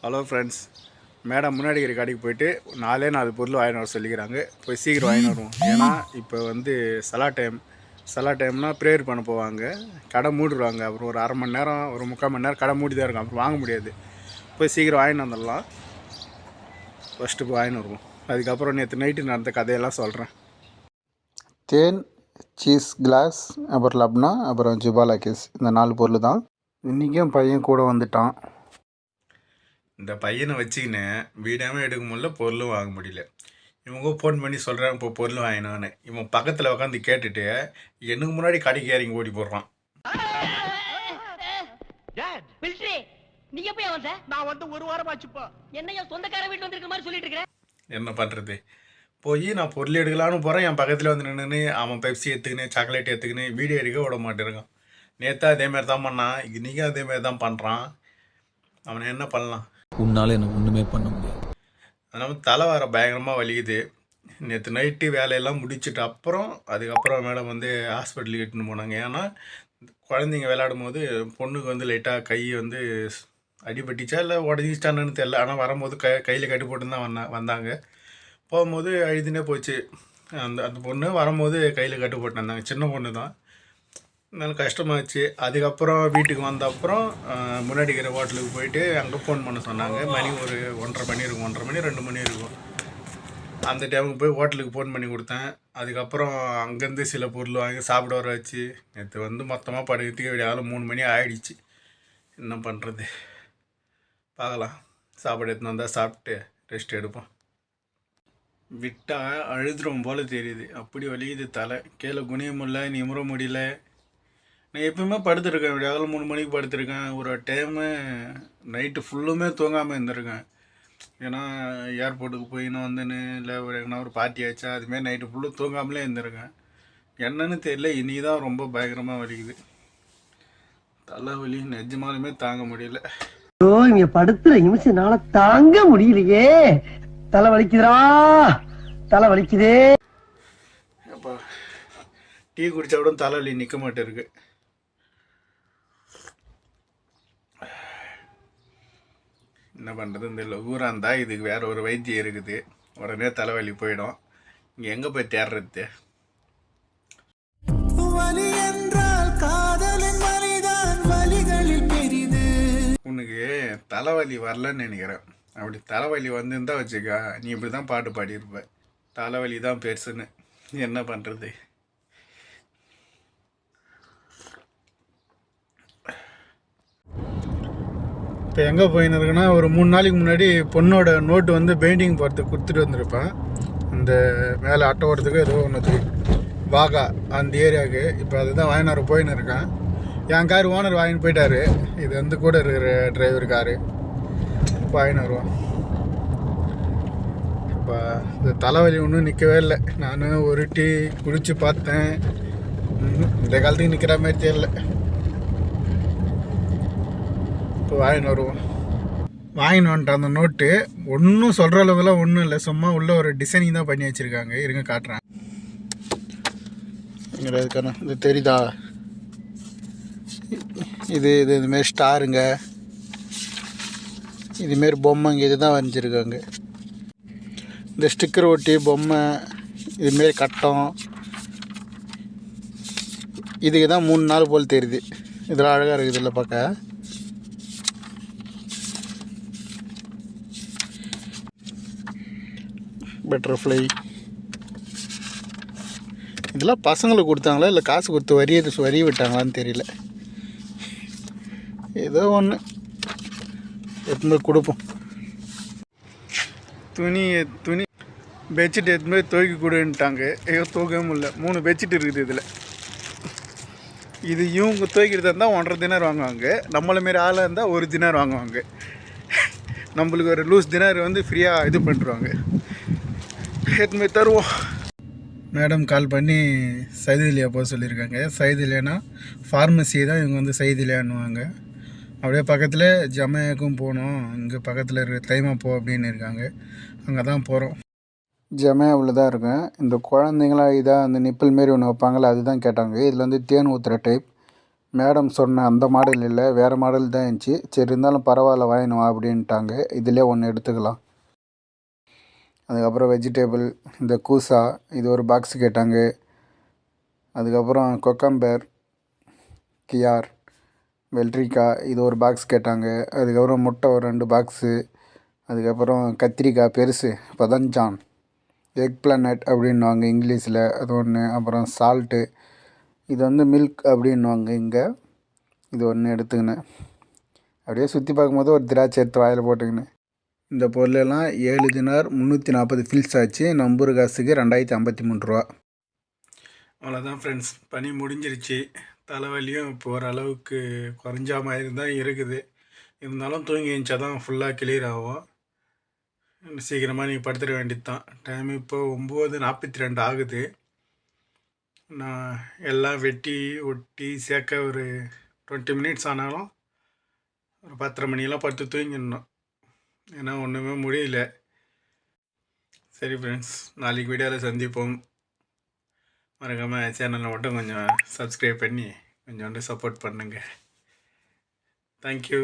Hello friends, madam முன்னாடி இருக்கிற கடைக்கு போயிட்டு 4 பொருள் வாங்கிட்டு வர சொல்லிக்கிறாங்க. போய் சீக்கிரம் வாங்கிட்டு வருவோம். ஏன்னா இப்போ வந்து சலா டைம்னா ப்ரேயர் பண்ண போவாங்க. கடை மூடிடுவாங்க. அப்புறம் ஒரு அரை மணி நேரம், ஒரு 3/4 மணி நேரம் கடை மூடி தான் இருக்கும். அப்புறம் வாங்க முடியாது. போய் சீக்கிரம் வாங்கிட்டு வந்துடலாம். ஃபஸ்ட்டு போய் வாங்கிட்டு வருவோம். அதுக்கப்புறம் நேற்று நைட்டு நடந்த கதையெல்லாம் சொல்கிறேன். தேன், சீஸ் கிளாஸ், அப்புறம் லப்னா, அப்புறம் ஜுபாலா கேஸ், இந்த 4 பொருள் தான். இன்றைக்கும் பையன் கூட வந்துட்டான். இந்த பையனை வச்சுக்கின்னு வீடாமல் எடுக்க முடியல, பொருளும் வாங்க முடியல. இவங்க ஃபோன் பண்ணி சொல்கிறாங்க இப்போ பொருள் வாங்கினான்னு. இவன் பக்கத்தில் உட்காந்து கேட்டுட்டு எனக்கு முன்னாடி கடைக்கு இறங்கி ஓடி போடுறான். என்ன பண்ணுறது? போய் நான் பொருள் எடுக்கலான்னு போகிறேன். என் பக்கத்தில் வந்து நின்று அவன் பெப்சி எடுத்துக்கினு சாக்லேட் எடுத்துக்கினு வீடியோ எடுக்க விட மாட்டேருக்கான். நேற்றா அதேமாரி தான் பண்ணான், இன்றைக்கும் அதேமாரி தான் பண்ணுறான். அவனை என்ன பண்ணலாம்? உன்னால் எனக்கு ஒன்றுமே பண்ண முடியாது. அதனால் தலை வர பயங்கரமாக வலிக்குது. நேற்று நைட்டு வேலையெல்லாம் முடிச்சுட்டு அதுக்கப்புறம் மேடம் வந்து ஹாஸ்பிட்டலுக்கு இட்டுன்னு போனாங்க. ஏன்னா குழந்தைங்க விளையாடும் போது பொண்ணுக்கு வந்து லைட்டாக கை வந்து அடிபட்டுச்சா இல்லை உடஞ்சிச்சான்னு தெரில. ஆனால் வரும்போது கையில் கட்டி போட்டு தான் வந்தாங்க. போகும்போது அழுதுனே போச்சு. அந்த பொண்ணு வரும்போது கையில் கட்டு போட்டு வந்தாங்க. சின்ன பொண்ணு தான், நல்ல கஷ்டமாச்சு. அதுக்கப்புறம் வீட்டுக்கு வந்த அப்புறம் முன்னாடி இருக்கிற ஹோட்டலுக்கு போயிட்டு அங்கே ஃபோன் பண்ண சொன்னாங்க. மணி ஒரு 1:30 மணி இருக்கும், 1:30 மணி 2 மணி இருக்கும். அந்த டைமுக்கு போய் ஹோட்டலுக்கு ஃபோன் பண்ணி கொடுத்தேன். அதுக்கப்புறம் அங்கேருந்து சில பொருள் வாங்கி சாப்பிட வர வச்சு நேற்று வந்து மொத்தமாக படுக்கிறதுக்கு விடியாலும் 3 மணி ஆகிடுச்சு. என்ன பண்ணுறது? பார்க்கலாம். சாப்பாடு எடுத்துன்னு வந்தால் சாப்பிட்டு ரெஸ்ட் எடுப்போம். விட்டால் அழுதுரும் போல் தெரியுது. அப்படி வலிக்குது தலை. கீழே குனிய முடியல, நிமிர முடியல. நான் எப்பவுமே படுத்துருக்கேன். விடியாலும் 3 மணிக்கு படுத்துருக்கேன். ஒரு டைமு நைட்டு ஃபுல்லுமே தூங்காமல் இருந்திருக்கேன். ஏன்னா ஏர்போர்ட்டுக்கு போயின்னு வந்துன்னு இல்லை ஒரு பார்ட்டி ஆச்சா, அதுமாரி நைட்டு ஃபுல்லும் தூங்காமலே இருந்திருக்கேன். என்னன்னு தெரியல, இனி தான் ரொம்ப பயங்கரமாக வலிக்குது. தலைவலி நிஜமாலுமே தாங்க முடியல. இங்க படுத்துற நிமிஷம்னால தாங்க முடியலையே. தலை வலிக்குதுடா, தலை வலிக்குதே. அப்பா டீ குடித்தா கூட தலைவலி நிற்க மாட்டேருக்கு. என்ன பண்ணுறது? இந்த ஊராக இருந்தால் இதுக்கு வேறு ஒரு வைத்தியம் இருக்குது. உடனே தலைவலி போயிடும். இங்கே எங்கே போய் தேடுறது? உனக்கு தலைவலி வரலன்னு நினைக்கிறேன். அப்படி தலைவலி வந்துருந்தா வச்சுக்கா, நீ இப்படி தான் பாட்டு பாடியிருப்ப. தலைவலி தான் பெருசுன்னு. என்ன பண்ணுறது? இப்போ எங்கே போயின்னு இருக்குன்னா, ஒரு 3 நாளைக்கு முன்னாடி பொண்ணோட நோட்டு வந்து பெயிண்டிங் போகிறதுக்கு கொடுத்துட்டு வந்திருப்பேன். அந்த மேலே அட்டை ஓடுறதுக்கு ஏதோ ஒன்றுத்துக்கு வாகா அந்த ஏரியாவுக்கு. இப்போ அதுதான் வாங்கினார் போயின்னு இருக்கேன். என் கார் ஓனர் வாங்கின்னு போயிட்டார். இது வந்து கூட இருக்கிற டிரைவர் காரு. இப்போ வாங்கின்னு வருவோம். இப்போ இந்த தலைவலி ஒன்றும் நிற்கவே இல்லை. நான் ஒரு டீ குடித்து பார்த்தேன். இந்த காலத்துக்கு நிற்கிற மாதிரி தெரியல. இப்போ வாங்கின்னு வருவோம். வாங்கின்னு வந்துட்டு அந்த நோட்டு ஒன்றும் சொல்கிற அளவுலாம் ஒன்றும் இல்லை. சும்மா உள்ள ஒரு டிசைனிங் தான் பண்ணி வச்சுருக்காங்க. இருங்க காட்டுறேன். இதுக்கான இது தெரியுதா? இதுமாரி ஸ்டாருங்க, இதுமாரி பொம்மைங்க, இது தான் வரைஞ்சிருக்காங்க. இந்த ஸ்டிக்கர் ஒட்டி பொம்மை, இதுமாரி கட்டம், இதுக்கு தான் 3 நாள் போல் தெரியுது. இதெல்லாம் அழகாக இருக்குது இல்லை பார்க்க. பட்டர்ஃப்ளை, இதெல்லாம் பசங்களுக்கு கொடுத்தாங்களா இல்லை காசு கொடுத்து வரி விட்டாங்களான்னு தெரியல. ஏதோ ஒன்று எடுத்துன்னு போய் கொடுப்போம். துணி பெட்ஷீட் எடுத்துன்னு போய் துவைக்க கொடுன்ட்டாங்க. துவைக்கவே முடியல. 3 பெட்ஷீட் இருக்குது இதில். இது இவங்க துவைக்கிறதா இருந்தால் 1.5 தினார் வாங்குவாங்க. நம்மள மாரி ஆளாக இருந்தால் 1 தினார் வாங்குவாங்க. நம்மளுக்கு ஒரு லூஸ் தினார் வந்து ஃப்ரீயாக இது பண்ணுறாங்க. எடுத்துன்னு போய் தருவோம். மேடம் கால் பண்ணி சைதிலியா போக சொல்லியிருக்காங்க. சைதிலியானா ஃபார்மசி தான், இவங்க வந்து சைதிலியான்னுவாங்க. அப்படியே பக்கத்தில் ஜமையாக்கும் போகணும். இங்கே பக்கத்தில் இருக்கிற தைமா போ அப்படின்னு இருக்காங்க. அங்கே தான் போகிறோம். ஜமையாவில் தான் இருக்கேன். இந்த குழந்தைங்களாம் இதாக அந்த நிப்பிள் மாரி ஒன்று வைப்பாங்களே, அதுதான் கேட்டாங்க. இதில் வந்து தேன் ஊற்றுற டைப். மேடம் சொன்ன அந்த மாடல் இல்லை, வேறு மாடல் தான் இருந்துச்சு. சரி இருந்தாலும் பரவாயில்ல வாங்கினு வா அப்படின்ட்டாங்க. இதிலே ஒன்று எடுத்துக்கலாம். அதுக்கப்புறம் வெஜிடேபிள் இந்த கூசா இது ஒரு பாக்ஸ் கேட்டாங்க. அதுக்கப்புறம் கொக்கம்பர், கியார், வெள்ளரிக்காய் இது ஒரு பாக்ஸ் கேட்டாங்க. அதுக்கப்புறம் முட்டை ஒரு 2 பாக்ஸு. அதுக்கப்புறம் கத்திரிக்காய் பெருசு பதஞ்சான், எக் பிளானட் அப்படின்வாங்க இங்கிலீஷில், அது ஒன்று. அப்புறம் சால்ட்டு, இது வந்து மில்க் அப்படின்வாங்க இங்கே, இது ஒன்று எடுத்துக்கினேன். அப்படியே சுற்றி பார்க்கும்போது ஒரு திராட்சை எடுத்து வாயில் போட்டுக்கினேன். இந்த பொருளெல்லாம் 7 தினார் 340 ஃபில்ஸ் ஆச்சு. நம்பூர் காசுக்கு 2053 ரூபா. அவ்வளோதான் ஃப்ரெண்ட்ஸ், பனி முடிஞ்சிருச்சு. தலைவலியும் இப்போ ஓரளவுக்கு குறைஞ்ச மாதிரி தான் இருக்குது. இருந்தாலும் தூங்கி எழுந்தா தான் ஃபுல்லாக கிளியர் ஆகும். சீக்கிரமாக நீங்கள் படுத்துட வேண்டியது தான். டைம் இப்போ 9:42 ஆகுது. நான் எல்லாம் வெட்டி ஒட்டி சேர்க்க ஒரு 20 மினிட்ஸ் ஆனாலும் ஒரு 10:30 மணியெல்லாம் படுத்து தூங்கிடணும். ஏன்னா ஒன்றுமே முடியல. சரி ஃப்ரெண்ட்ஸ், நாளைக்கு வீடியோவில் சந்திப்போம். மறக்காமல் சேனலை மட்டும் கொஞ்சம் சப்ஸ்கிரைப் பண்ணி கொஞ்சோண்டு சப்போர்ட் பண்ணுங்கள். தேங்க்யூ.